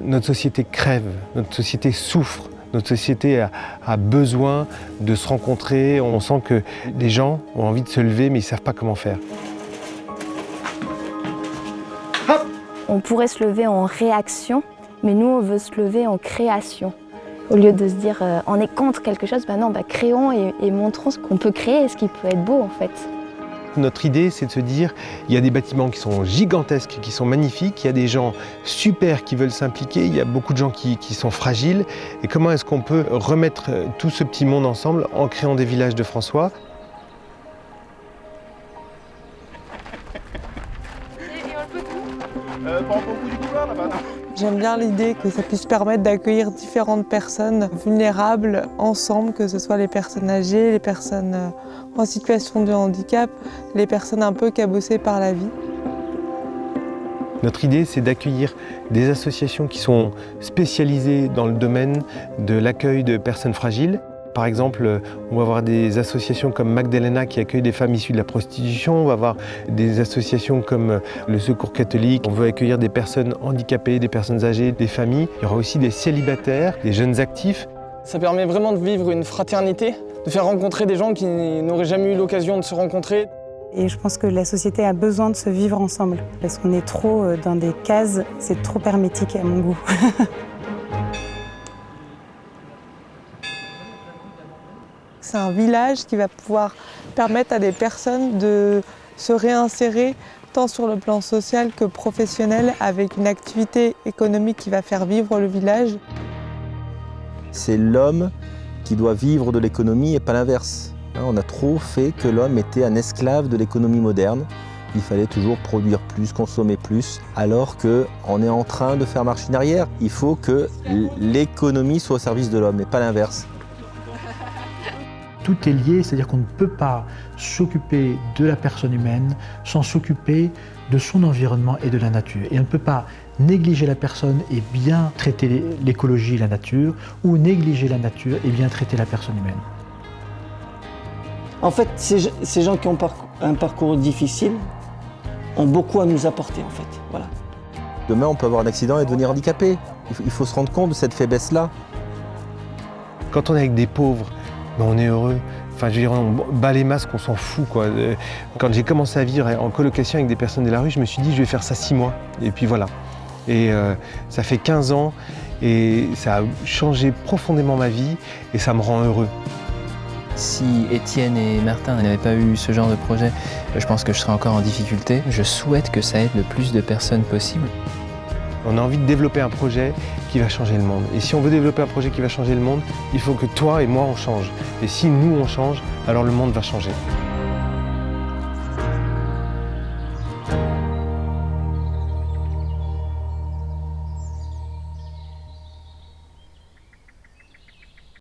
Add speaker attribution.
Speaker 1: Notre société crève, notre société souffre, notre société a besoin de se rencontrer. On sent que les gens ont envie de se lever, mais ils ne savent pas comment faire.
Speaker 2: Hop! On pourrait se lever en réaction, mais nous, on veut se lever en création. Au lieu de se dire on est contre quelque chose, non, créons et montrons ce qu'on peut créer et ce qui peut être beau en fait.
Speaker 1: Notre idée, c'est de se dire, il y a des bâtiments qui sont gigantesques, qui sont magnifiques, il y a des gens super qui veulent s'impliquer, il y a beaucoup de gens qui sont fragiles. Et comment est-ce qu'on peut remettre tout ce petit monde ensemble en créant des villages de François?
Speaker 3: J'aime bien l'idée que ça puisse permettre d'accueillir différentes personnes vulnérables ensemble, que ce soit les personnes âgées, les personnes en situation de handicap, les personnes un peu cabossées par la vie.
Speaker 1: Notre idée, c'est d'accueillir des associations qui sont spécialisées dans le domaine de l'accueil de personnes fragiles. Par exemple, on va avoir des associations comme Magdalena qui accueille des femmes issues de la prostitution. On va avoir des associations comme le Secours catholique. On veut accueillir des personnes handicapées, des personnes âgées, des familles. Il y aura aussi des célibataires, des jeunes actifs.
Speaker 4: Ça permet vraiment de vivre une fraternité, de faire rencontrer des gens qui n'auraient jamais eu l'occasion de se rencontrer.
Speaker 5: Et je pense que la société a besoin de se vivre ensemble. Parce qu'on est trop dans des cases, c'est trop hermétique à mon goût.
Speaker 3: C'est un village qui va pouvoir permettre à des personnes de se réinsérer tant sur le plan social que professionnel avec une activité économique qui va faire vivre le village.
Speaker 6: C'est l'homme qui doit vivre de l'économie et pas l'inverse. On a trop fait que l'homme était un esclave de l'économie moderne. Il fallait toujours produire plus, consommer plus, alors qu'on est en train de faire marche arrière. Il faut que l'économie soit au service de l'homme et pas l'inverse.
Speaker 7: Tout est lié, c'est-à-dire qu'on ne peut pas s'occuper de la personne humaine sans s'occuper de son environnement et de la nature. Et on ne peut pas négliger la personne et bien traiter l'écologie et la nature, ou négliger la nature et bien traiter la personne humaine.
Speaker 8: En fait, ces gens qui ont un parcours difficile ont beaucoup à nous apporter, en fait. Voilà.
Speaker 6: Demain, on peut avoir un accident et devenir handicapé. Il faut se rendre compte de cette faiblesse-là.
Speaker 1: Quand on est avec des pauvres, on est heureux. Enfin, je veux dire, on bat les masques, on s'en fout, quoi. Quand j'ai commencé à vivre en colocation avec des personnes de la rue, je me suis dit, je vais faire ça 6 mois. Et puis voilà. Et ça fait 15 ans et ça a changé profondément ma vie et ça me rend heureux.
Speaker 9: Si Étienne et Martin n'avaient pas eu ce genre de projet, je pense que je serais encore en difficulté. Je souhaite que ça aide le plus de personnes possible.
Speaker 1: On a envie de développer un projet qui va changer le monde. Et si on veut développer un projet qui va changer le monde, il faut que toi et moi on change. Et si nous on change, alors le monde va changer.